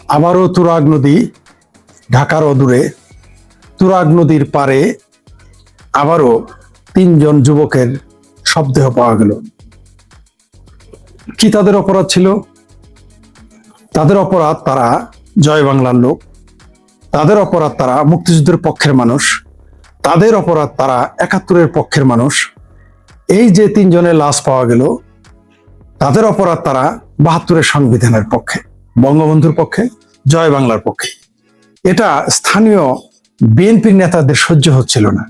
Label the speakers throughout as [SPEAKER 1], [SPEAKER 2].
[SPEAKER 1] আবারও তুরাগ নদী, ঢাকার অদূরে তুরাগ নদীর পারে আবারও 3 জন যুবকের শবদেহ পাওয়া গেল। কি তাদের অপরাধ ছিল? তাদের অপরাধ তারা জয় বাংলার লোক, তাদের অপরাধ তারা মুক্তিযুদ্ধের পক্ষের মানুষ, তাদের অপরাধ তারা 71-এর পক্ষের মানুষ। এই যে 3 জনের লাশ পাওয়া গেল, তাদের অপরাধ তারা 72-এর সংবিধানের পক্ষে, বঙ্গবন্ধুর পক্ষে, জয় বাংলার পক্ষে। এটা স্থানীয় বিএনপির নেতাদের সহ্য হচ্ছিল না।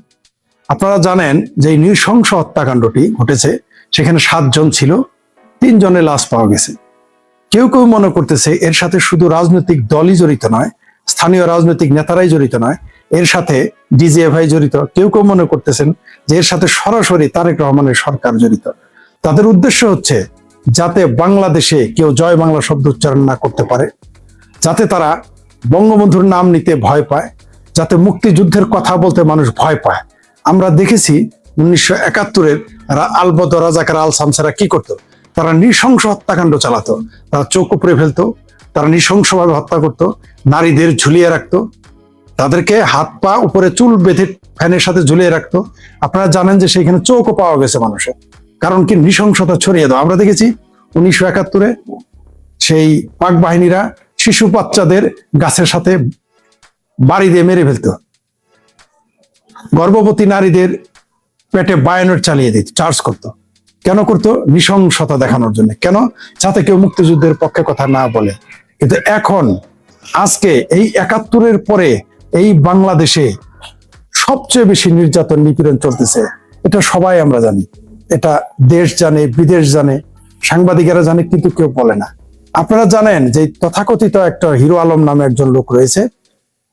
[SPEAKER 1] আপনারা জানেন যে এই নৃশংস হত্যাকাণ্ডটি ঘটেছে, সেখানে 7 জন ছিল, 3 জনের লাশ পাওয়া গেছে। কেউ কেউ মনে করতেছে এর সাথে শুধু রাজনৈতিক দলই জড়িত নয়, স্থানীয় রাজনৈতিক নেতারাই জড়িত নয়, এর সাথে ডিজিএফআই জড়িত। কেউ কেউ মনে করতেছেন যে এর সাথে সরাসরি তারেক রহমানের সরকার জড়িত। তাদের উদ্দেশ্য হচ্ছে যাতে বাংলাদেশে কেউ জয় বাংলা শব্দ উচ্চারণ না করতে পারে, যাতে তারা বঙ্গবন্ধুর নাম নিতে ভয় পায়, যাতে মুক্তিযুদ্ধের কথা বলতে মানুষ ভয় পায়। আমরা দেখেছি 1971-এর আলবদর রাজাকার আল সামসারা কি করতো? তারা নৃশংস হত্যাকাণ্ড চালাতো, তারা চোখ উপড়ে ফেলতো, তারা নৃশংসভাবে হত্যা করতো, নারীদের ঝুলিয়ে রাখতো, তাদেরকে হাত পা উপরে চুল বেঁধে ফ্যানের সাথে ঝুলিয়ে রাখতো। আপনারা জানেন যে সেইখানে চোখও পাওয়া গেছে মানুষের, কারণ কি নৃশংসতা ছড়িয়ে দাও। আমরা দেখেছি 1971-এ সেই পাক বাহিনীরা শিশু বাচ্চাদের গাছের সাথে বাড়ি দিয়ে মেরে ফেলতো, গর্ভবতী নারীদের পেটে বায়োনেট চালিয়ে দিত, চার্জ করতো। কেন করতো? নৃশংসতা দেখানোর জন্য। কেন? যাতে কেউ মুক্তিযুদ্ধের পক্ষে কথা না বলে। কিন্তু এখন আজকে এই 71-এর পরে এই বাংলাদেশে সবচেয়ে বেশি নির্যাতন নিপীড়ন চলতেছে, এটা সবাই আমরা জানি, এটা দেশ জানে, বিদেশ জানে, সাংবাদিকেরা জানে, কিন্তু কেউ বলে না। আপনারা জানেন যে তথাকথিত একটা হিরো আলম নামে একজন লোক রয়েছে,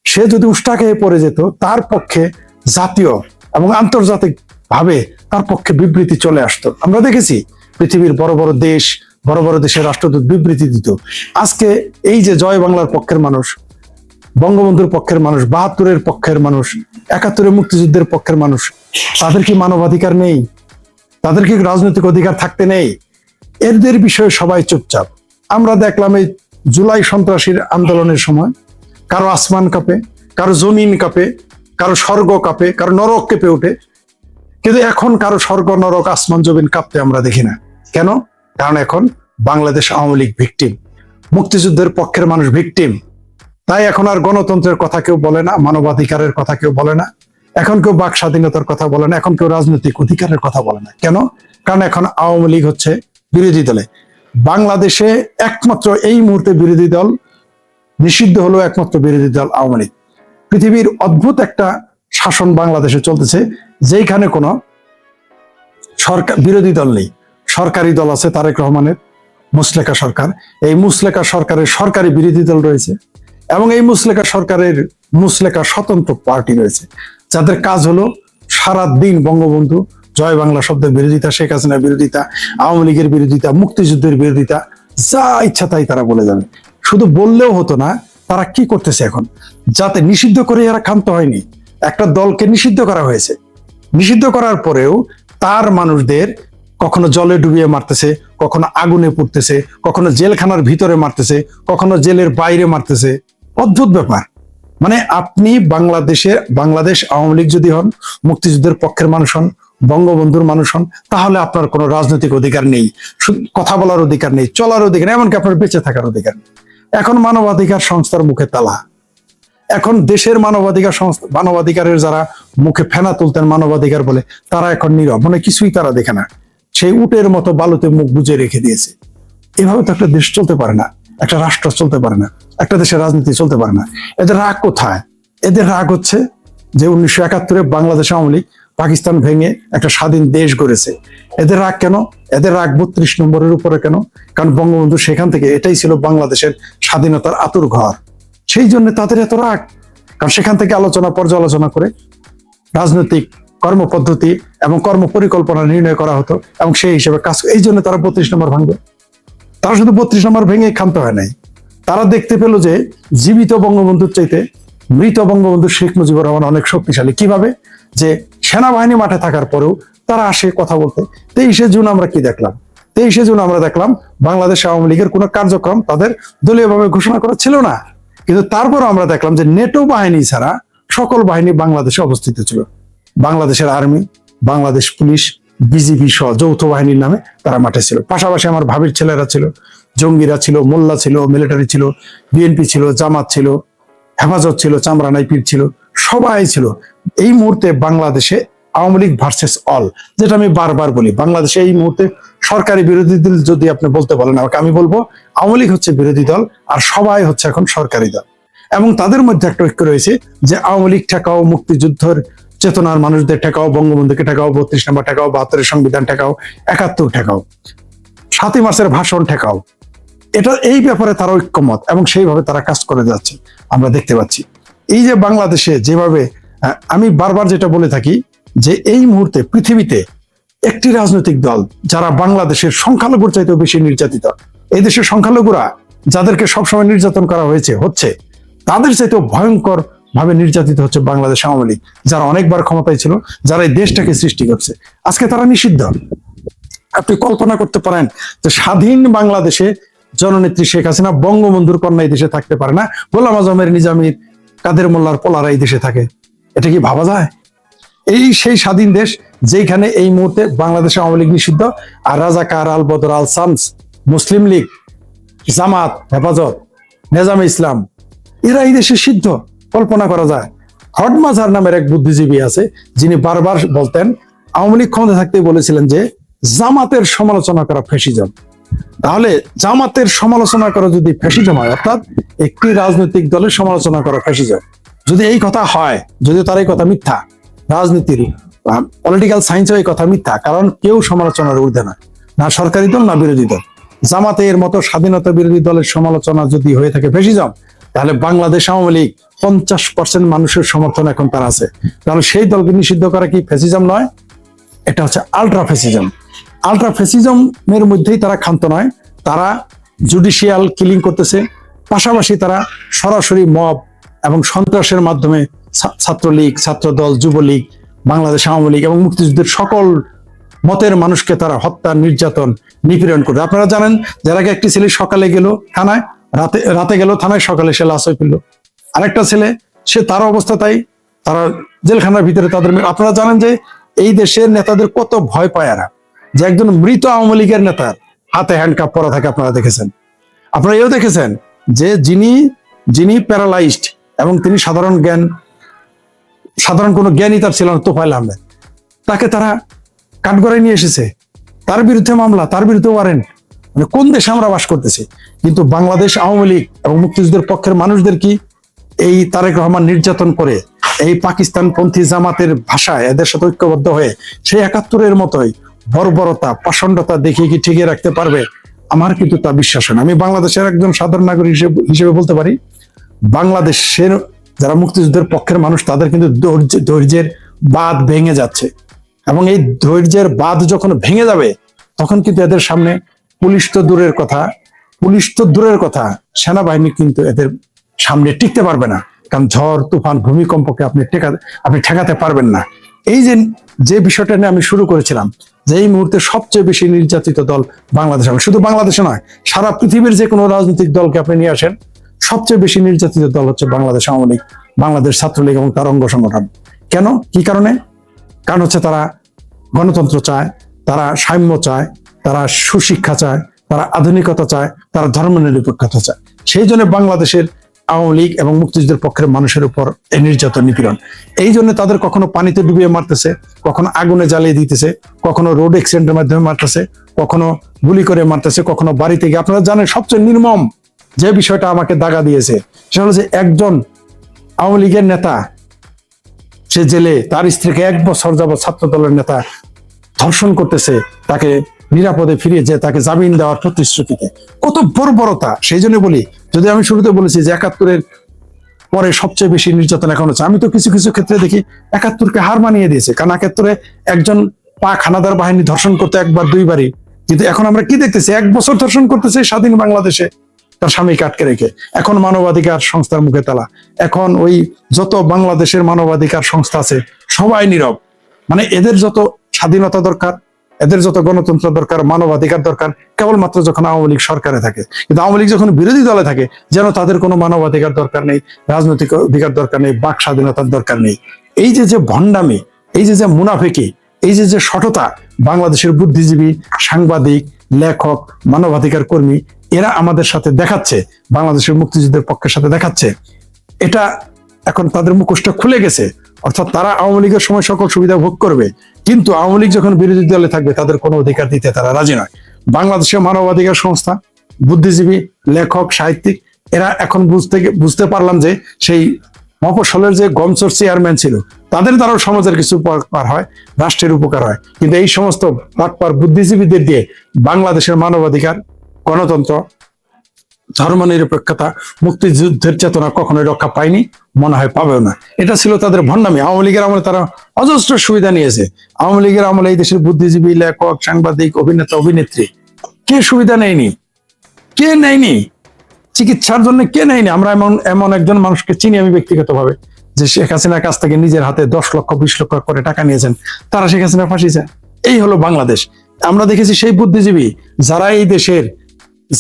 [SPEAKER 1] সে যদি উষ্টা খেয়ে পড়ে যেত, তার পক্ষে জাতীয় এবং আন্তর্জাতিক ভাবে তার পক্ষে বিবৃতি চলে আসতো। আমরা দেখেছি পৃথিবীর বড় বড় দেশ, বড় বড় দেশের রাষ্ট্রদূত বিবৃতি দিত। আজকে এই যে জয় বাংলার পক্ষের মানুষ, বঙ্গবন্ধুর পক্ষের মানুষ, 72-এর পক্ষের মানুষ, 71-এর মুক্তিযুদ্ধের পক্ষের মানুষ, তাদের কি মানবাধিকার নেই? তাদের কি রাজনৈতিক অধিকার থাকতে নেই? এদের বিষয়ে সবাই চুপচাপ। আমরা দেখলাম এই জুলাই সন্ত্রাসীর আন্দোলনের সময় কারো আসমান কাঁপে, কারো জমিন কাঁপে, কারো স্বর্গ কাঁপে, কারো নরক কেঁপে ওঠে। কিন্তু এখন কারো স্বর্গ নরক আসমান জমিন কাঁপতে আমরা দেখি না। কেন? কারণ এখন বাংলাদেশ আওয়ামী লীগ ভিকটিম, মুক্তিযুদ্ধের পক্ষের মানুষ ভিকটিম। তাই এখন আর গণতন্ত্রের কথা কেউ বলে না, মানবাধিকারের কথা কেউ বলে না, এখন কেউ বাক স্বাধীনতার কথা বলে না, এখন কেউ রাজনৈতিক অধিকারের কথা বলে না। কেন? কারণ এখন আওয়ামী লীগ হচ্ছে বিরোধী দলে। বাংলাদেশে একমাত্র এই মুহূর্তে বিরোধী দল নিষিদ্ধ হলো, একমাত্র বিরোধী দল আওয়ামী লীগ। পৃথিবীর অদ্ভুত একটা শাসন বাংলাদেশে চলতেছে, যেখানে কোনো সরকার বিরোধী দল নেই, সরকারি দল আছে তারেক রহমানের মুসলেকা সরকার। এই মুসলেকা সরকারের সরকারি বিরোধী দল রয়েছে, এবং এই মুসলেকা সরকারের মুসলেকা স্বতন্ত্র পার্টি রয়েছে, যাদের কাজ হলো সারা দিন বঙ্গবন্ধু, জয় বাংলা শব্দের বিরোধিতা, শেখ হাসিনার বিরোধিতা, আওয়ামী লীগের বিরোধিতা, মুক্তিযুদ্ধের বিরোধিতা, যা ইচ্ছা তাই তারা বলে যাবে। শুধু বললেও হতো না, তারা কি করতেছে এখন? যাতে নিষিদ্ধ করে এরা ক্ষান্ত হয়নি, একটা দলকে নিষিদ্ধ করা হয়েছে, নিষিদ্ধ করার পরেও তার মানুষদের কখনো জলে ডুবিয়ে মারতেছে, কখনো আগুনে পুড়তেছে, কখনো জেলখানার ভিতরে মারতেছে, কখনো জেলের বাইরে মারতেছে। অদ্ভুত ব্যাপার। মানে আপনি বাংলাদেশ আওয়ামী লীগ যদি হন, মুক্তিযুদ্ধের পক্ষের মানুষ হন, বঙ্গবন্ধুর মানুষ হন, তাহলে আপনার কোনো রাজনৈতিক অধিকার নেই, কথা বলার অধিকার নেই, চলার অধিকার নেই, এমনকি আপনার বেঁচে থাকার অধিকার নেই। এখন মানবাধিকার সংস্থার মুখে তালা। এখন দেশের মানবাধিকারের যারা মুখে ফেনা তুলতেন মানবাধিকার বলে, তারা এখন নীরব, মানে কিছুই তারা দেখে না। সেই উটের মতো বালুতে মুখ গুজে রেখে দিয়েছে। এভাবে তো একটা দেশ চলতে পারে না, একটা রাষ্ট্র চলতে পারে না, একটা দেশের রাজনীতি চলতে পারে না। এদের রাগ কোথায়? এদের রাগ হচ্ছে যে 1971-এ বাংলাদেশ আওয়ামী লীগ পাকিস্তান ভেঙে একটা স্বাধীন দেশ গড়েছে। এদের রাগ কেন? এদের রাগ 32 নম্বরের উপরে কেন? কারণ বঙ্গবন্ধু সেখান থেকে, এটাই ছিল বাংলাদেশের স্বাধীনতার আতুর ঘর। সেই জন্য তাদের এত রাগ, কারণ সেখান থেকে পর্যালোচনা করে রাজনৈতিক কর্মপদ্ধতি এবং কর্ম পরিকল্পনা নির্ণয় করা হতো, এবং সেই হিসেবে কাজ। এই জন্য তারা 32 নম্বর ভাঙবে। তারা শুধু 32 নম্বর ভেঙে ক্ষান্ত হয় নাই, তারা দেখতে পেল যে জীবিত বঙ্গবন্ধুর চাইতে মৃত বঙ্গবন্ধু শেখ মুজিবুর রহমান অনেক শক্তিশালী। কিভাবে? যে সেনাবাহিনী মাঠে থাকার পরেও তারা আসে কথা বলতে। 23শে জুন আমরা কি দেখলাম? 23শে জুন আমরা দেখলাম বাংলাদেশ আওয়ামী লীগের কোনো কার্যক্রম তাদের দলীয়ভাবে ঘোষণা করা ছিল না। কিন্তু তারপরও আমরা দেখলাম যে নেটো বাহিনী ছাড়া সকল বাহিনী বাংলাদেশে অবস্থিত ছিল। বাংলাদেশের আর্মি, বাংলাদেশ পুলিশ, বিজিবি সহ যৌথ বাহিনীর নামে তারা মাঠে ছিল। পাশাপাশি আমার ভাবির ছেলেরা ছিল, জঙ্গিরা ছিল, মোল্লা ছিল, মিলিটারি ছিল, বিএনপি ছিল, জামাত ছিল, হেফাজত ছিল, চামড়া নাইপির ছিল, সবাই ছিল। এই মুহূর্তে বাংলাদেশে আওয়ামী লীগ ভার্সেস অল, যেটা আমি বারবার বলি, বাংলাদেশে এই মুহূর্তে সরকারি বিরোধী দল যদি আপনি বলতে বলেন আমাকে, আমি বলবো আওয়ামী লীগ হচ্ছে বিরোধী দল আর সবাই হচ্ছে এখন সরকারি দল। এবং তাদের মধ্যে একটা ঐক্য রয়েছে যে আওয়ামী লীগ ঠেকাও, মুক্তিযুদ্ধের চেতনার মানুষদের ঠেকাও, বঙ্গবন্ধুকে ঠেকাও, 32 নম্বর ঠেকাও, 72 সংবিধান ঠেকাও, 71 ঠেকাও, 7ই মার্চের ভাষণ ঠেকাও। এটা এই ব্যাপারে তারা ঐক্যমত এবং সেইভাবে তারা কাজ করে যাচ্ছে আমরা দেখতে পাচ্ছি। এই যে বাংলাদেশে যেভাবে, আমি বারবার যেটা বলে থাকি যে এই মুহূর্তে পৃথিবীতে একটি রাজনৈতিক দল যারা বাংলাদেশের সংখ্যালঘুর চাইতেও বেশি নির্যাতিত, এই দেশের সংখ্যালঘুরা যাদেরকে সবসময় নির্যাতন করা হচ্ছে তাদের চাইতেও ভয়ঙ্কর ভাবে নির্যাতিত হচ্ছে বাংলাদেশ আওয়ামী লীগ, যারা অনেকবার ক্ষমতায় ছিল, যারা এই দেশটাকে সৃষ্টি করছে। আজকে তারা নিষিদ্ধ। আপনি কল্পনা করতে পারেন যে স্বাধীন বাংলাদেশে জননেত্রী শেখ হাসিনা, বঙ্গবন্ধুর কন্যা এই দেশে থাকতে পারে না, গোলাম আজমের, নিজামীর, কাদের মোল্লার পোলারা এই দেশে থাকে? এটা কি ভাবা যায়? এই সেই স্বাধীন দেশ যেখানে এই মুহূর্তে বাংলাদেশে আওয়ামী লীগ নিষিদ্ধ, আর রাজাকার, আল বদর, আল শামস, মুসলিম লীগ, জামাত, হেফাজত, নেজামে ইসলাম, এরা এই দেশে সিদ্ধ। কল্পনা করা যায়? হড মাজার নামের এক বুদ্ধিজীবী আছে, যিনি বারবার বলতেন, আওয়ামী লীগ ক্ষমতা থাকতেই বলেছিলেন যে জামাতের সমালোচনা করা ফ্যাসিজম। তাহলে জামাতের সমালোচনা করা যদি ফ্যাসিজম হয়, অর্থাৎ একটি রাজনৈতিক দলের সমালোচনা করা ফ্যাসিজম, যদি এই কথা হয়, যদিও তার এই কথা মিথ্যা, রাজনীতির পলিটিক্যাল সায়েন্সও এই কথা মিথ্যা, কারণ কেউ সমালোচনার ঊর্ধ্বে না, না সরকারি দল না বিরোধী দল। জামাতের মতো স্বাধীনতা বিরোধী দলের সমালোচনা যদি হয়ে থাকে ফ্যাসিজম, তাহলে বাংলাদেশ আওয়ামী লীগ 50% মানুষের সমর্থন এখন তার আছে, তাহলে সেই দলকে নিষিদ্ধ করা কি ফ্যাসিজম নয়? এটা হচ্ছে আলট্রা ফ্যাসিজম। আলট্রা ফ্যাসিজমের মধ্যেই তারা ক্ষান্ত নয়, তারা জুডিশিয়াল কিলিং করতেছে, পাশাপাশি তারা সরাসরি মব এবং সন্ত্রাসের মাধ্যমে ছাত্রলীগ, ছাত্রদল, যুবলীগ, বাংলাদেশ আওয়ামী লীগ এবং মুক্তিযুদ্ধের সকল মতের মানুষকে তারা হত্যা, নির্যাতন, নিপীড়ন করে। আপনারা জানেন, যার আগে একটি ছেলে সকালে গেল থানায়, রাতে গেল থানায়, সকালে সে লাশ হয়ে ফেললো। আরেকটা ছেলে, সে তার অবস্থা তাই, তারা জেলখানার ভিতরে তাদের। আপনারা জানেন যে এই দেশের নেতাদের কত ভয় পায় এরা, যে একজন মৃত আওয়ামী লীগের নেতার হাতে হ্যান্ডকাপ পরা থাকে, আপনারা দেখেছেন। আপনারা এও দেখেছেন যে যিনি প্যারালাইজড এবং তিনি সাধারণ কোনো জ্ঞানী তার ছিল না, তোফায়েল আহমেদ, তাকে তারা কাঠগড়ায় নিয়ে এসেছে, তার বিরুদ্ধে মামলা, তার বিরুদ্ধে ওয়ারেন্ট। মানে কোন দেশে আমরা বাস করতেছি? কিন্তু বাংলাদেশ আওয়ামী লীগ এবং মুক্তিযুদ্ধের পক্ষের মানুষদের কি এই তারেক রহমান নির্যাতন করে, এই পাকিস্তানপন্থী জামাতের ভাষায় এদের সাথে ঐক্যবদ্ধ হয়ে সেই 71-এর মতোই বর্বরতা, পাষণ্ডতা দেখিয়ে কি ঠিকই রাখতে পারবে? আমার কিন্তু তা বিশ্বাস হয় না। আমি বাংলাদেশের একজন সাধারণ নাগরিক হিসেবে বলতে পারি, বাংলাদেশের যারা মুক্তিযুদ্ধের পক্ষের মানুষ, তাদের কিন্তু ধৈর্যের বাঁধ ভেঙে যাচ্ছে, এবং এই ধৈর্যের বাঁধ যখন ভেঙে যাবে, তখন কিন্তু এদের সামনে পুলিশ তো দূরের কথা, সেনাবাহিনী কিন্তু এদের সামনে টিকতে পারবে না, কারণ ঝড়, তুফান, ভূমিকম্পকে আপনি ঠেকাতে পারবেন না। এই যে বিষয়টা নিয়ে আমি শুরু করেছিলাম, যে এই মুহূর্তে সবচেয়ে বেশি নির্যাতিত দল বাংলাদেশ, শুধু বাংলাদেশে নয়, সারা পৃথিবীর যে কোনো রাজনৈতিক দলকে আপনি নিয়ে আসেন, সবচেয়ে বেশি নির্যাতিত দল হচ্ছে বাংলাদেশ আওয়ামী লীগ, বাংলাদেশ ছাত্রলীগ এবং তার অঙ্গ সংগঠন। কেন? কি কারণে? কারণ হচ্ছে তারা গণতন্ত্র চায়, তারা সাম্য চায়, তারা সুশিক্ষা চায়, তারা আধুনিকতা চায়, তারা ধর্মনিরপেক্ষতা চায়। সেই জন্য বাংলাদেশের আওয়ামী লীগ এবং মুক্তিযুদ্ধের পক্ষের মানুষের উপর এই নির্যাতন, নিপীড়ন। এই জন্য তাদের কখনো পানিতে ডুবিয়ে মারতেছে, কখনো আগুনে জ্বালিয়ে দিতেছে, কখনো রোড অ্যাক্সিডেন্টের মাধ্যমে মারতেছে, কখনো গুলি করে মারতেছে, কখনো বাড়িতে গিয়ে। আপনারা জানেন সবচেয়ে নির্মম যে বিষয়টা আমাকে দাগা দিয়েছে, সেটা হলো যে একজন আওয়ামী লীগের নেতা, সে জেলে, তার স্ত্রীকে 1 বছর যাবত ছাত্র দলের নেতা ধর্ষণ করতেছে, তাকে নিরাপদে ফিরিয়ে যে তাকে জামিন দেওয়ার প্রতিশ্রুতিতে। কত বর্বরতা! সেই জন্য বলি, যদি আমি শুরুতে বলেছি যে 71-এর পরে সবচেয়ে বেশি নির্যাতন এখন হচ্ছে, আমি তো কিছু কিছু ক্ষেত্রে দেখি 71-কে হার মানিয়ে দিয়েছে, কারণ 71-এ একজন পাক হানাদার বাহিনী ধর্ষণ করতে 1বার 2বারই, কিন্তু এখন আমরা কি দেখতেছি? 1 বছর ধর্ষণ করতেছে স্বাধীন বাংলাদেশে তার স্বামীকে আটকে রেখে। এখন মানবাধিকার সংস্থার মুখে তালা, এখন ওই যত বাংলাদেশের মানবাধিকার সংস্থা আছে সবাই নীরব। মানে এদের যত স্বাধীনতা দরকার, এদের যত গণতন্ত্র দরকার, মানবাধিকার দরকার কেবলমাত্র যখন আওয়ামী লীগ সরকারে থাকে। কিন্তু আওয়ামী লীগ যখন বিরোধী দলে থাকে যেন তাদের কোনো মানবাধিকার দরকার নেই, রাজনৈতিক অধিকার দরকার নেই, বাক স্বাধীনতার দরকার নেই। এই যে ভণ্ডামি, এই যে মুনাফিকি, এই যে সততা বাংলাদেশের বুদ্ধিজীবী, সাংবাদিক, লেখক, মানবাধিকার কর্মী এরা আমাদের সাথে দেখাচ্ছে, বাংলাদেশের মুক্তিযুদ্ধের পক্ষের সাথে দেখাচ্ছে, এটা এখন তাদের মুখোশটা খুলে গেছে। অর্থাৎ তারা আওয়ামী লীগের সময় সকল সুবিধা ভোগ করবে, কিন্তু আওয়ামী লীগ যখন বিরোধী দলে থাকবে তাদের কোনো অধিকার দিতে তারা রাজি নয়। বাংলাদেশের মানবাধিকার সংস্থা, বুদ্ধিজীবী, লেখক, সাহিত্যিক এরা এখন বুঝতে পারলাম যে সেই মফস্বলের যে গমচোর চেয়ারম্যান ছিল তাদের দ্বারাও সমাজের কিছু উপকার হয়, রাষ্ট্রের উপকার হয়, কিন্তু এই সমস্ত পাটপার বুদ্ধিজীবীদের দিয়ে বাংলাদেশের মানবাধিকার, গণতন্ত্র, ধর্মনিরপেক্ষতা, মুক্তিযুদ্ধের চেতনা কখনোই রক্ষা পায়নি, মনে হয় পাবেও না। এটা ছিল তাদের ভণ্ডামি। আওয়ামী লীগের আমলে তারা অজস্র সুবিধা নিয়েছে। আওয়ামী লীগের আমলে এই দেশের বুদ্ধিজীবী, লেখক, সাংবাদিক, অভিনেতা, অভিনেত্রী কে সুবিধা নেয়নি? কে নেয়নি? চিকিৎসার জন্য কে নেয়নি? আমরা এমন একজন মানুষকে চিনি আমি ব্যক্তিগতভাবে, যে শেখ হাসিনার কাছ থেকে নিজের হাতে 10 লক্ষ 20 লক্ষ করে টাকা নিয়েছেন, তারা শেখ হাসিনা ফাঁসি চায়। এই হলো বাংলাদেশ। আমরা দেখেছি সেই বুদ্ধিজীবী যারা এই দেশের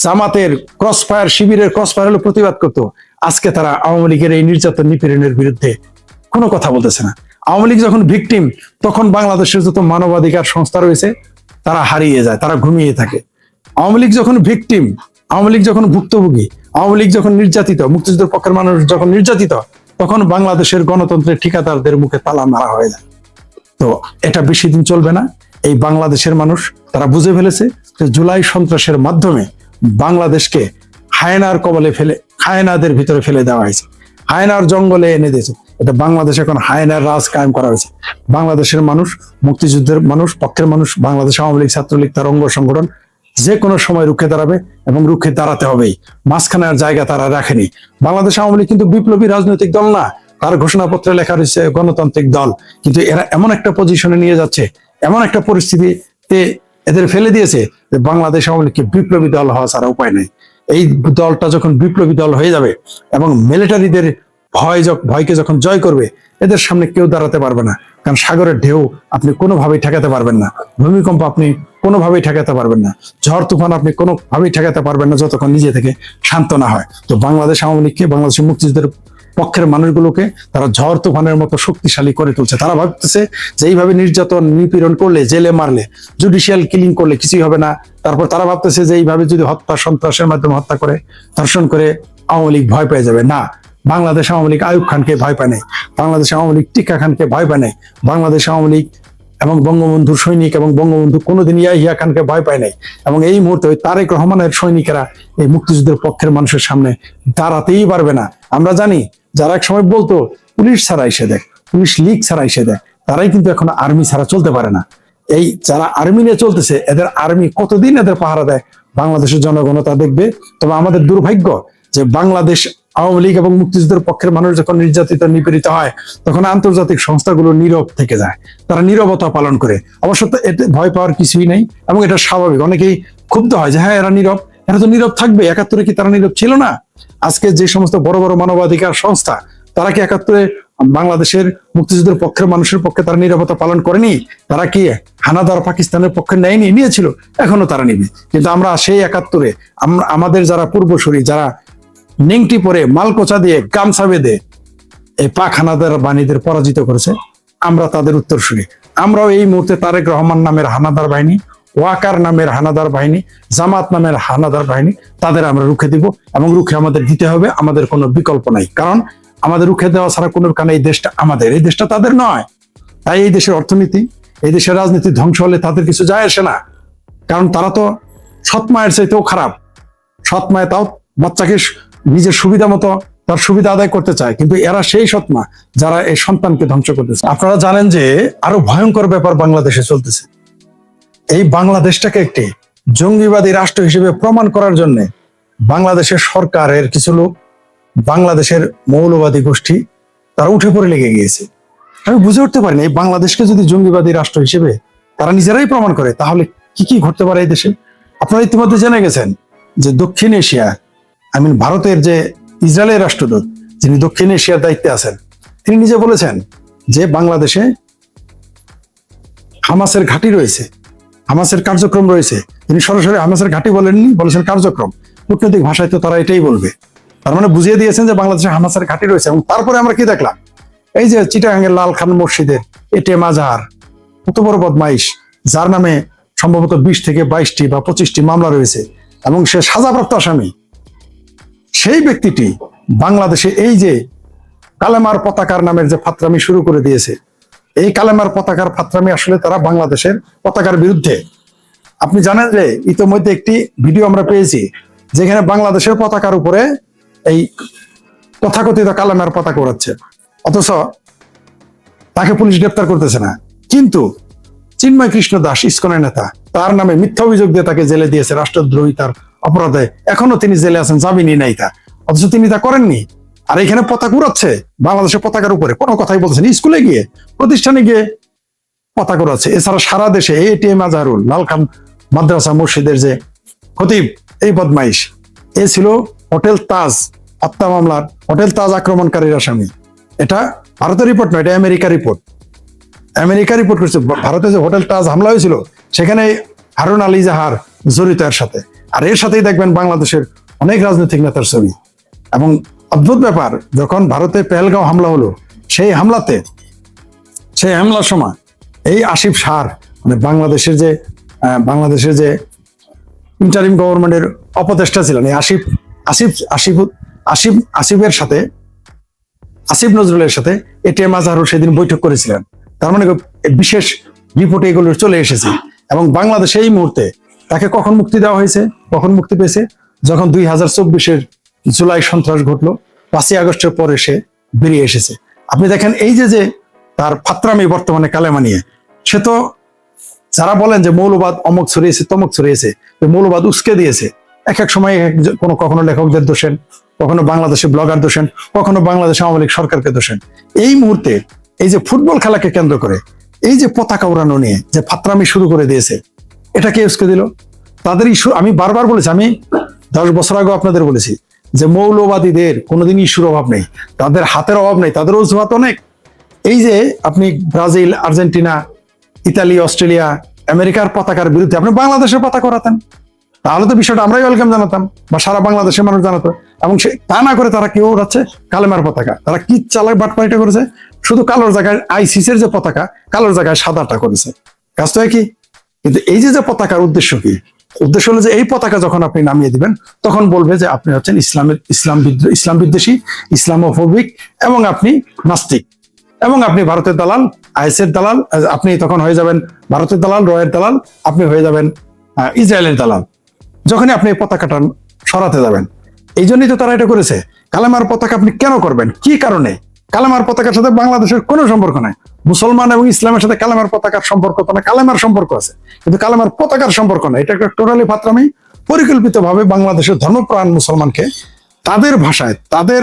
[SPEAKER 1] জামাতের ক্রসফায়ার, শিবিরের ক্রসফায়ার হলো প্রতিবাদ করতো, আজকে তারা আওয়ামী লীগের এই নির্যাতন নিপীড়নের বিরুদ্ধে কোনো কথা বলতেছে না। আওয়ামী লীগ যখন ভিকটিম তখন বাংলাদেশের যত মানবাধিকার সংস্থা রয়েছে তারা হারিয়ে যায়, তারা ঘুমিয়ে থাকে। আওয়ামী লীগ যখন ভিকটিম, আওয়ামী লীগ যখন ভুক্তভোগী, আওয়ামী লীগ যখন নির্যাতিত, মুক্তিযুদ্ধের পক্ষের মানুষ যখন নির্যাতিত, তখন বাংলাদেশের গণতন্ত্রের ঠিকাদারদের মুখে তালা মারা হয়ে যায়। তো এটা বেশি দিন চলবে না। এই বাংলাদেশের মানুষ তারা বুঝে ফেলেছে যে জুলাই সন্ত্রাসের মাধ্যমে বাংলাদেশকে হায়নার কবলে ফেলে, হায়নাদের ভিতরে ফেলে দেওয়া হয়েছে, হায়নার জঙ্গলে এনে দিয়েছে। এটা বাংলাদেশ এখন হায়নার রাজ কায়েম করা হয়েছে। বাংলাদেশের মানুষ, মুক্তিযুদ্ধের মানুষ, পক্ষের মানুষ, বাংলাদেশ আওয়ামী লীগ, ছাত্রলীগ, তার অঙ্গ সংগঠন যে কোনো সময় রুখে দাঁড়াবে এবং রুখে দাঁড়াতে হবেই। মাঝখানে আর জায়গা তারা রাখেনি। বাংলাদেশ আওয়ামী লীগ কিন্তু বিপ্লবী রাজনৈতিক দল না, তার ঘোষণাপত্রে লেখা রয়েছে গণতান্ত্রিক দল, কিন্তু এরা এমন একটা পজিশনে নিয়ে যাচ্ছে, এমন একটা পরিস্থিতিতে এদের ফেলে দিয়েছে যে বাংলাদেশ আওয়ামী লীগকে বিপ্লবী দল হওয়া ছাড়া উপায় নেই। এই দলটা যখন বিপ্লবী দল হয়ে যাবে এবং মিলিটারিদের ভয়কে যখন জয় করবে, এদের সামনে কেউ দাঁড়াতে পারবে না। কারণ সাগরের ঢেউ আপনি কোনোভাবেই ঠেকাতে পারবেন না, ভূমিকম্প আপনি কোনোভাবেই ঠেকাতে পারবেন না, ঝড় তুফান আপনি কোনোভাবেই ঠেকাতে পারবেন না যতক্ষণ নিজে থেকে শান্ত না হয়। তো বাংলাদেশ আওয়ামী লীগকে, বাংলাদেশের মুক্তিযুদ্ধের পক্ষের মানুষগুলোকে তারা ঝড় তুফানের মতো শক্তিশালী করে তুলছে। তারা ভাবতেছে যে এইভাবে নির্যাতন, নিপীড়ন করলে, জেলে মারলে, জুডিশিয়াল কিলিং করলে কিছুই হবে না। তারপর তারা ভাবতেছে যে এইভাবে যদি হত্যা, সন্ত্রাসের মাধ্যমে হত্যা করে, ধর্ষণ করে আওয়ামী লীগ ভয় পেয়ে যাবে। না, বাংলাদেশ আওয়ামী লীগ আইয়ুব খানকে ভয় পায় নাই, বাংলাদেশ আওয়ামী লীগ টিক্কা খানকে ভয় পায় নাই, বাংলাদেশ আওয়ামী লীগ এবং বঙ্গবন্ধুর সৈনিক এবং বঙ্গবন্ধু কোনোদিন ইয়াহিয়া খানকে ভয় পায় নাই। এবং এই মুহূর্তে ওই তারেক রহমানের সৈনিকেরা এই মুক্তিযুদ্ধের পক্ষের মানুষের সামনে দাঁড়াতেই পারবে না। আমরা জানি যারা এক সময় বলতো পুলিশ ছাড়া এসে দেখ, পুলিশ লীগ ছাড়া এসে দেখ, তারাই কিন্তু এখন আর্মি ছাড়া চলতে পারে না। এই যারা আর্মি নিয়ে চলতেছে, এদের আর্মি কতদিন এদের পাহারা দেয় বাংলাদেশের জনগণ তা দেখবে। তবে আমাদের দুর্ভাগ্য যে বাংলাদেশ আওয়ামী লীগ এবং মুক্তিযুদ্ধের পক্ষের মানুষ যখন নির্যাতিত, নিপীড়িত হয়, তখন আন্তর্জাতিক সংস্থাগুলো নীরব থেকে যায়, তারা নীরবতা পালন করে। অবশ্য এতে ভয় পাওয়ার কিছুই নেই এবং এটা স্বাভাবিক। অনেকেই ক্ষুব্ধ হয় যে হ্যাঁ এরা নীরব, এরা তো নীরব থাকবে, 71-এ কি তারা নীরব ছিল না? আজকে যে সমস্ত বড় বড় মানবাধিকার সংস্থা, তারা কি 71-এ বাংলাদেশের মুক্তিযুদ্ধের পক্ষের মানুষের পক্ষে তারা নীরবতা পালন করেনি? তারা কি হানাদার পাকিস্তানের পক্ষে নেয়নি? নিয়েছিল, এখনো তারা নিবে। কিন্তু আমরা সেই 71-এ আমাদের যারা পূর্বসূরি, যারা নেংটি পরে, মালকোচা দিয়ে, গামছা বেঁধে এই পাক হানাদার বাহিনীদের পরাজিত করেছে, আমরা তাদের উত্তরসূরি। আমরাও এই মুহূর্তে তারেক রহমান নামের হানাদার বাহিনী, ওয়াকার নামের হানাদার বাহিনী, জামাত নামের হানাদার বাহিনী, তাদের আমরা রুখে দিব এবং রুখে আমাদের দিতে হবে। আমাদের কোনো বিকল্প নাই, কারণ আমাদের রুখে দেওয়া ছাড়া কোনো কারণে এই দেশটা আমাদের, এই দেশটা তাদের নয়। তাই এই দেশের অর্থনীতি, এই দেশের রাজনীতি ধ্বংস হলে তাদের কিছু যায় আসে না, কারণ তারা তো সৎ মায়ের চাইতেও খারাপ। সৎ মায়ে তাও বাচ্চাকে নিজের সুবিধা মতো তার সুবিধা আদায় করতে চায়, কিন্তু এরা সেই সৎ মা যারা এই সন্তানকে ধ্বংস করতেছে। আপনারা জানেন যে আরো ভয়ঙ্কর ব্যাপার বাংলাদেশে চলতেছে। এই বাংলাদেশটাকে একটি জঙ্গিবাদী রাষ্ট্র হিসেবে প্রমাণ করার জন্য বাংলাদেশের সরকারের কিছু লোক, বাংলাদেশের মৌলবাদী গোষ্ঠী, তারা উঠে পড়ে লেগে গিয়েছে। আমি বুঝে উঠতে পারিনি, এই বাংলাদেশকে যদি জঙ্গিবাদী রাষ্ট্র হিসেবে তারা নিজেরাই প্রমাণ করে, তাহলে কি কি ঘটতে পারে এই দেশে। আপনারা ইতিমধ্যে জেনে গেছেন যে দক্ষিণ এশিয়া, ভারতের যে ইসরায়েলের রাষ্ট্রদূত, যিনি দক্ষিণ এশিয়ার দায়িত্বে আছেন, তিনি নিজে বলেছেন যে বাংলাদেশে হামাসের ঘাঁটি রয়েছে, হামাসের কার্যক্রম রয়েছে, তিনি সরাসরি হামাসের ঘাঁটি বলেননি, বলেছেন কার্যক্রম। কূটনৈতিক ভাষায় তো তারা এটাই বলবে। তার মানে বুঝিয়ে দিয়েছেন যে বাংলাদেশে হামাসের ঘাঁটি রয়েছে। এবং তারপরে আমরা কি দেখলাম, এই যে চিটাগাঙ্গের লাল খান মসজিদের এটিএম আজহার, কত বড় বদমাইশ, যার নামে সম্ভবত 20 থেকে 22টি বা 25টি মামলা রয়েছে এবং সে সাজাপ্রাপ্ত আসামি। সেই ব্যক্তিটি বাংলাদেশে এই যে কালেমার পতাকার নামের যে ফাত্রামি শুরু করে দিয়েছে, এই কালেমার পতাকার ফাত্রামি আসলে তারা বাংলাদেশের পতাকার বিরুদ্ধে। আপনি জানেন যে ইতিমধ্যে একটি ভিডিও আমরা পেয়েছি যেখানে বাংলাদেশের পতাকার উপরে এই তথাকথিত কালেমার পতাকা উড়াচ্ছে, অথচ তাকে পুলিশ গ্রেপ্তার করতেছে না। কিন্তু চিন্ময় কৃষ্ণ দাস, ইসকনের নেতা, তার নামে মিথ্যা অভিযোগ দিয়ে তাকে জেলে দিয়েছে রাষ্ট্রদ্রোহিতার অপরাধে। এখনো তিনি জেলে আছেন, জামিনই নাই তা, অথচ তিনি তা করেননি। আর এখানে পতাকা উড়াচ্ছে বাংলাদেশের পতাকার উপরে, কোনো কথাই বলছেন। স্কুলে গিয়ে, প্রতিষ্ঠানে গিয়ে পতাকা উড়াচ্ছে। এছাড়া সারা দেশে এটিএম আজহারুল, লালখান মাদ্রাসা মসজিদের যে খতিব, এই বদমাইশ, এ ছিল হোটেল তাজ হত্যা মামলার, হোটেল তাজ আক্রমণকারীর আসামি। এটা ভারতের রিপোর্ট নয়, এটা আমেরিকা রিপোর্ট। আমেরিকা রিপোর্ট করছে ভারতে যে হোটেল তাজ হামলা হয়েছিল সেখানে হারুন আল ইজাহার জড়িত এর সাথে। আর এর সাথেই দেখবেন বাংলাদেশের অনেক রাজনৈতিক নেতার ছবি। এবং অদ্ভুত ব্যাপার, যখন ভারতে পেহেলগাঁও হামলা হলো, সেই হামলার সময় এই আসিফ সার, মানে বাংলাদেশের যে ইন্টারিম গভর্নমেন্টের উপদেষ্টা ছিলেন, এই আসিফের সাথে, আসিফ নজরুলের সাথে এটিএম আজহারুল সেদিন বৈঠক করেছিলেন। তার মানে বিশেষ রিপোর্টে এগুলো চলে এসেছে। এবং বাংলাদেশে এই মুহূর্তে তাকে কখন মুক্তি দেওয়া হয়েছে, কখন মুক্তি পেয়েছে? যখন 2024-এর জুলাই সন্ত্রাস ঘটলো, 5ই আগস্টের পরে সে বেরিয়ে এসেছে। আপনি দেখেন এই যে তার ফাত্রামি বর্তমানে কালেমা নিয়ে, সে তো যারা বলেন যে মৌলবাদ অমুক ছড়িয়েছে তমুক ছড়িয়েছে, মৌলবাদ উস্কে দিয়েছে। এক এক সময় কখনো লেখকদের দোষেন, কখনো বাংলাদেশে ব্লগার দোষেন, কখনো বাংলাদেশ আওয়ামী লীগ সরকারকে দোষেন। এই মুহূর্তে এই যে ফুটবল খেলাকে কেন্দ্র করে এই যে পতাকা উড়ানো নিয়ে যে ফাত্রামি শুরু করে দিয়েছে, এটা কে উস্কে দিল? তাদের ইস্যু। আমি বারবার বলেছি, আমি 10 বছর আগে আপনাদের বলেছি যে মৌলবাদীদের কোনোদিন ইস্যুর অভাব নেই, তাদের হাতের অভাব নেই, তাদের অজুহাত অনেক। এই যে আপনি ব্রাজিল, আর্জেন্টিনা, ইতালি, অস্ট্রেলিয়া, আমেরিকার পতাকার বিরুদ্ধে আপনি বাংলাদেশের পতাকা ওড়াতেন, তাহলে তো বিষয়টা আমরাই ওয়েলকাম জানাতাম বা সারা বাংলাদেশের মানুষ জানাতো। এবং সে তা না করে তারা কেউ উড়াচ্ছে কালেমার পতাকা। তারা কি চালাক বাটপাড়িটা করেছে, শুধু কালোর জায়গায় আইসিসের যে পতাকা, কালোর জায়গায় সাদাটা করেছে, কাজ তো একই। কিন্তু এই যে পতাকার উদ্দেশ্য কি? উদ্দেশ্য হলো যে এই পতাকা যখন আপনি নামিয়ে দিবেন তখন বলবে যে আপনি হচ্ছেন ইসলাম বিদ্বেষী, ইসলামোফোবিক, এবং আপনি নাস্তিক, এবং আপনি ভারতের দালাল, আইএসের দালাল। আপনি তখন হয়ে যাবেন ভারতের দালাল, রয়ের দালাল, আপনি হয়ে যাবেন ইসরায়েলের দালাল যখনই আপনি এই পতাকাটা সরাতে যাবেন। এই জন্যই তো তারা এটা করেছে। কালেমার পতাকা আপনি কেন করবেন, কি কারণে? কালেমার পতাকার সাথে বাংলাদেশের কোনো সম্পর্ক নাই। মুসলমান এবং ইসলামের সাথে কালেমার পতাকার সম্পর্ক তো না, কালেমার সম্পর্ক আছে, কিন্তু কালেমার পতাকার সম্পর্ক নাই। এটা একটা টোটালি ফাত্রামি। পরিকল্পিতভাবে বাংলাদেশের ধর্মপ্রাণ মুসলমানকে তাদের ভাষায়, তাদের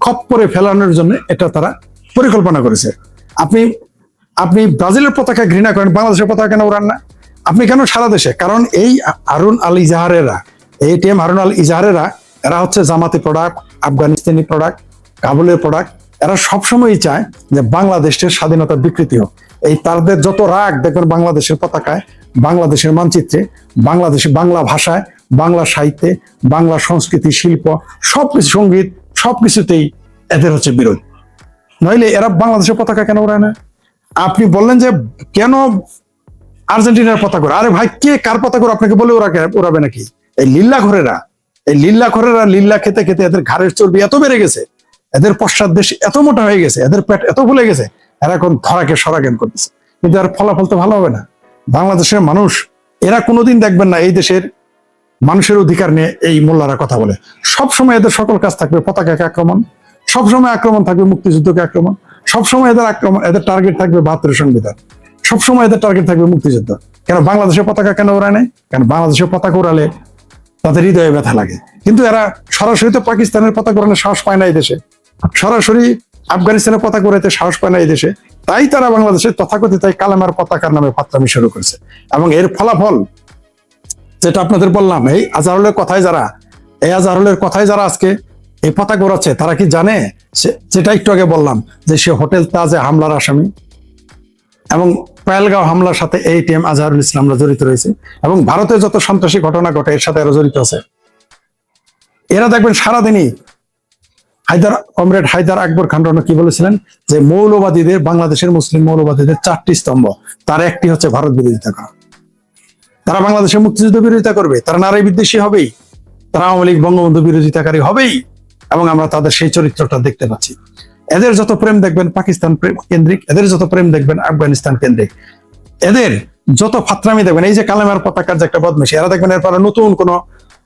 [SPEAKER 1] খপ্পরে ফেলানোর জন্য এটা তারা পরিকল্পনা করেছে। আপনি ব্রাজিলের পতাকা ঘৃণা করেন, বাংলাদেশের পতাকা কেন উড়ান না? আপনি কেন সারা দেশে? কারণ এই হারুন আল ইজাহারেরা, এটিএম হারুন আল ইজাহারেরা, এরা হচ্ছে জামাতি প্রোডাক্ট, আফগানিস্তানি প্রোডাক্ট, কাবুলের প্রোডাক্ট। এরা সবসময়ই চায় যে বাংলাদেশের স্বাধীনতার বিকৃতি হোক। এই তাদের যত রাগ দেখবেন বাংলাদেশের পতাকায়, বাংলাদেশের মানচিত্রে, বাংলা ভাষায়, বাংলা সাহিত্যে, বাংলা সংস্কৃতি, শিল্প, সবকিছু, সঙ্গীত, সবকিছুতেই এদের হচ্ছে বিরোধ। নইলে এরা বাংলাদেশের পতাকা কেন উড়ায় না? আপনি বললেন যে কেন আর্জেন্টিনার পতাকা? আরে ভাই, কে কার পতাকা আপনাকে বলে উড়াবে নাকি? এই লিল্লাখোরেরা লিল্লা খেতে খেতে এদের ঘাড়ের চর্বি এত বেড়ে গেছে, এদের পশ্চাৎ দেশ এত মোটা হয়ে গেছে, এদের পেট এত ফুলে গেছে, এরা এখন ধরাকে সরাজ্ঞান করতেছে। কিন্তু আর ফলাফল তো ভালো হবে না। বাংলাদেশের মানুষ, এরা কোনোদিন দেখবেন না এই দেশের মানুষের অধিকার নিয়ে এই মোল্লারা কথা বলে। সবসময় এদের সকল কাজ থাকবে পতাকাকে আক্রমণ, সবসময় আক্রমণ থাকবে মুক্তিযুদ্ধকে আক্রমণ, সবসময় এদের টার্গেট থাকবে 72 সংবিধান, সবসময় এদের টার্গেট থাকবে মুক্তিযুদ্ধ। কেন বাংলাদেশের পতাকা কেন ওড়ায় নাই? কারণ বাংলাদেশের পতাকা উড়ালে তাদের হৃদয়ে ব্যথা লাগে। কিন্তু এরা সরাসরি তো পাকিস্তানের পতাকা উড়ানোর সাহস পায় না এই দেশে, সরাসরি আফগানিস্তানের পতাকা উড়াইতে সাহস পায় না এই দেশে। তাই তারা বাংলাদেশের তথাকথিত কালেমার পতাকার নামে ফাত্রামি শুরু করেছে। এবং এর ফলাফল যেটা আপনাদের বললাম, এই আজহারুলের কথায় যারা আজকে এই পতাকা উড়াচ্ছে, তারা কি জানে যেটা একটু আগে বললাম যে সে হোটেল তাজে হামলার আসামি? এবং পহেলগাঁও হামলার সাথে ATM আজহারুল ইসলামরা জড়িত রয়েছে, এবং ভারতে যত সন্ত্রাসী ঘটনা ঘটে এর সাথে এরা জড়িত আছে। এরা দেখবেন সারাদিনই কমরেড হায়দার আকবর খান রণ কি বলেছিলেন যে মৌলবাদীদের, বাংলাদেশের মুসলিম মৌলবাদীদের 4টি স্তম্ভ, তার একটি হচ্ছে ভারত বিরোধিতা করা। তারা বাংলাদেশের মুক্তিযুদ্ধ বিরোধিতা করবে, তারা নারী বিদ্বেষী হবেই, তারা আওয়ামী লীগ বঙ্গবন্ধু বিরোধিতাকারী হবেই, এবং আমরা তাদের সেই চরিত্রটা দেখতে পাচ্ছি। এদের যত প্রেম দেখবেন পাকিস্তান কেন্দ্রিক, এদের যত প্রেম দেখবেন আফগানিস্তান কেন্দ্রিক, এদের যত ফাত্রামি দেখবেন, এই যে কালেমার পতাকার যে একটা বদমাইশি, এরা দেখবেন এরপরে নতুন কোন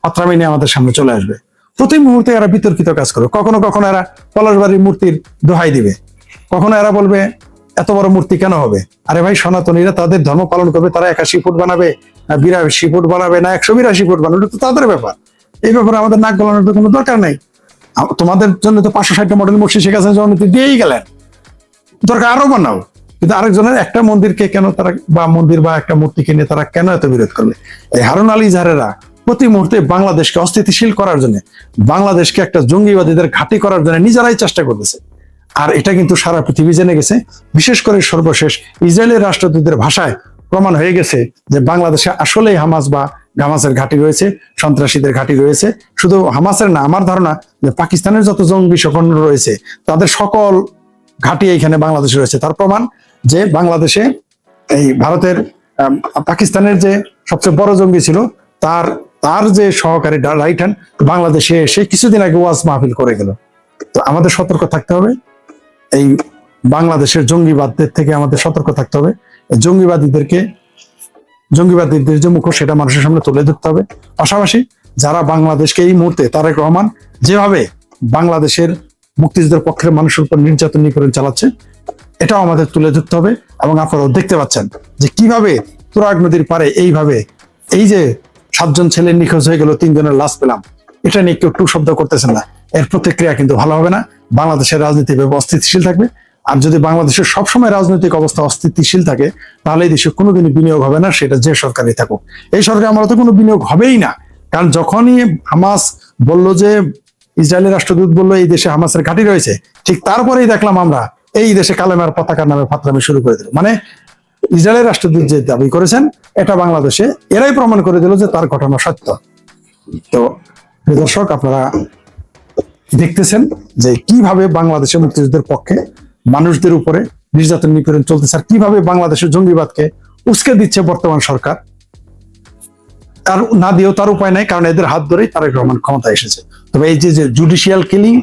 [SPEAKER 1] ফাত্রামি নিয়ে আমাদের সামনে চলে আসবে। প্রতি মুহূর্তে এরা বিতর্কিত কাজ করবে। কখনো কখনো এরা পলাশবাড়ির মূর্তির দোহাই দিবে, কখনো এরা বলবে এত বড় মূর্তি কেন হবে। আরে ভাই, সনাতনীরা তাদের ধর্ম পালন করবে, তারা 81 ফুট বানাবে না 82 ফুট বানাবে না 182 ফুট বানাবে, তো তাদের ব্যাপার। এই ব্যাপারে আমাদের নাক গলানোর তো কোনো দরকার নাই। তোমাদের জন্য তো 560টা মডেল মসজিদ শেখ হাসিনা জননীতি দিয়েই গেলেন, দরকার আরো বানাও। কিন্তু আরেকজনের একটা মন্দিরকে কেন তারা, বা মন্দির বা একটা মূর্তিকে নিয়ে তারা কেন এত বিরোধ করবে? এই হারুন আলী ইজহারেরা প্রতি মুহূর্তে বাংলাদেশকে অস্থিতিশীল করার জন্য, বাংলাদেশকে একটা জঙ্গিবাদীদের ঘাঁটি করার জন্য নিজেরাই চেষ্টা করতেছে। আর এটা কিন্তু সারা পৃথিবী জেনে গেছে। বিশেষ করে সর্বশেষ ইসরায়েলের রাষ্ট্রদূতের ভাষায় প্রমাণ হয়ে গেছে যে বাংলাদেশে আসলেই হামাস বা হামাসের ঘাঁটি রয়েছে, সন্ত্রাসীদের ঘাঁটি রয়েছে। শুধু হামাসের না, আমার ধারণা যে পাকিস্তানের যত জঙ্গি সংগঠন রয়েছে তাদের সকল ঘাঁটি এইখানে বাংলাদেশে রয়েছে। তার প্রমাণ যে বাংলাদেশে এই ভারতের পাকিস্তানের যে সবচেয়ে বড় জঙ্গি ছিল, তার যে সহকারী রাইট হ্যান্ড বাংলাদেশে এসে কিছুদিন আগে ওয়াজ মাহফিল করে গেল। তো আমাদের সতর্ক থাকতে হবে, এই বাংলাদেশের জঙ্গিবাদদের থেকে আমাদের সতর্ক থাকতে হবে। জঙ্গিবাদীদের যে মুখোশ, সেটা মানুষের সামনে তুলে ধরতে হবে। পাশাপাশি যারা বাংলাদেশকে এই মুহূর্তে, তারেক রহমান যেভাবে বাংলাদেশের মুক্তিযুদ্ধের পক্ষের মানুষের উপর নির্যাতন নিপীড়ন চালাচ্ছে, এটাও আমাদের তুলে ধরতে হবে। এবং আপনারাও দেখতে পাচ্ছেন যে কিভাবে তুরাগ নদীর পারে এইভাবে এই যে 7 জন ছেলে নিখোঁজ হয়ে গেল, 3 জনের লাশ পেলাম, এটা নিয়ে কেউ টু শব্দ করতেছেন না। এর প্রতিক্রিয়া কিন্তু ভালো হবে না। বাংলাদেশের রাজনীতি অস্থিতিশীল থাকবে। আর যদি বাংলাদেশের সবসময় রাজনৈতিক অবস্থা অস্থিতিশীল থাকে, তাহলে এই দেশে কোনোদিনই বিনিয়োগ হবে না, সেটা যে সরকারই থাকুক। এই সরকার আমরা তো কোনো বিনিয়োগ হবেই না। কারণ যখনই হামাস বলল, যে ইসরায়েলের রাষ্ট্রদূত বললো এই দেশে হামাসের ঘাঁটি রয়েছে, ঠিক তারপরেই দেখলাম আমরা এই দেশে কালেমার পতাকার নামে ফাত্রামি শুরু করে দিল। মানে ইসরায়েলের রাষ্ট্রদূত যে দাবি করেছেন, এটা বাংলাদেশে এরাই প্রমাণ করে দিল যে তার ঘটনা সত্য। তো দর্শক, আপনারা দেখতেছেন যে কিভাবে বাংলাদেশের মুক্তিযুদ্ধের পক্ষে মানুষদের উপরে নির্যাতন নিপীড়ন চলতেছে, আর কিভাবে বাংলাদেশের জঙ্গিবাদকে উস্কে দিচ্ছে বর্তমান সরকার। তার না দিয়েও তার উপায় নাই, কারণ এদের হাত ধরেই তারেক রহমান ক্ষমতায় এসেছে। তবে এই যে জুডিশিয়াল কিলিং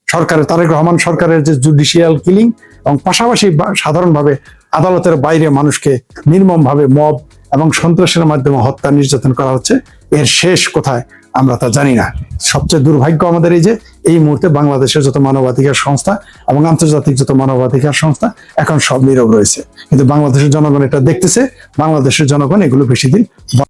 [SPEAKER 1] সরকারের, তারেক রহমান সরকারের যে জুডিশিয়াল কিলিং, এবং পাশাপাশি সাধারণভাবে আদালতের বাইরে মানুষকে নির্মমভাবে মব এবং সন্ত্রাসের মাধ্যমে হত্যা নির্যাতন করা হচ্ছে, এর শেষ কোথায় আমরা তা জানি না। সবচেয়ে দুর্ভাগ্য আমাদের এই মুহূর্তে বাংলাদেশের যত মানবাধিকার সংস্থা এবং আন্তর্জাতিক যত মানবাধিকার সংস্থা এখন সব নীরব রয়েছে। কিন্তু বাংলাদেশের জনগণ এটা দেখতেছে, বাংলাদেশের জনগণ এগুলো বেশি দিন